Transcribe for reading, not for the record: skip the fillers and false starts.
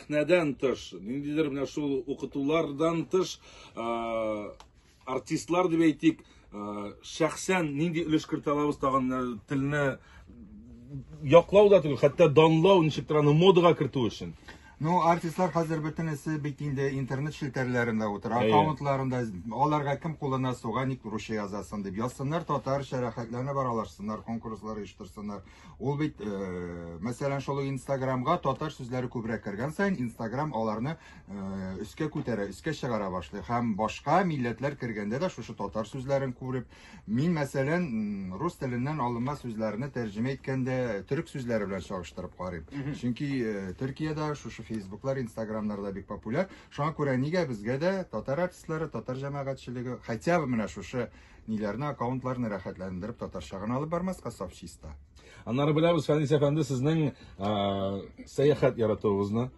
сәхнәдән тыш, ниндидер менә шул укытулардан тыш, артистлар дип әйтик, шәхсән нинди өлеш кертә алабыз тагын телне яклау да түгел, хәтта данлау, ничектер аны модага кертү өчен. Ну, артистлар хәзер бөтенесе бит инде интернет шелтәрләрендә утыра, аккаунтларында, аларга кем кулына суга ник русча язасын дип язсыннар, татар шәрәхәтләренә баралашсыннар, конкурслар оештырсыннар. Ул бит, мәсәлән, шул Инстаграмга татар сүзләре күбрәк кергән сайын, Инстаграм аларны өскә күтәрә, өскә чыгара башлый. Һәм башка милләтләр кергәндә дә шушы татар сүзләрен күреп, мин мәсәлән, рус теленнән алынма сүзләрне тәрҗемә иткәндә төрек сүзләре белән чагыштырып карыйм. Чөнки Төркиядә шушы Фейсбуклар, Инстаграмнарда бик популяр. Шуңа күрә нигә безгә дә татар артистлары, татар җәмәгатьчелеге, хотя бы менә шушы ниләрне, аккаунтларны рәхәтләндереп татарча гына алып бармаска сообщество. Аннары беләбез, Фәнис әфәнде, сезнең сәяхәт яратуыгызны.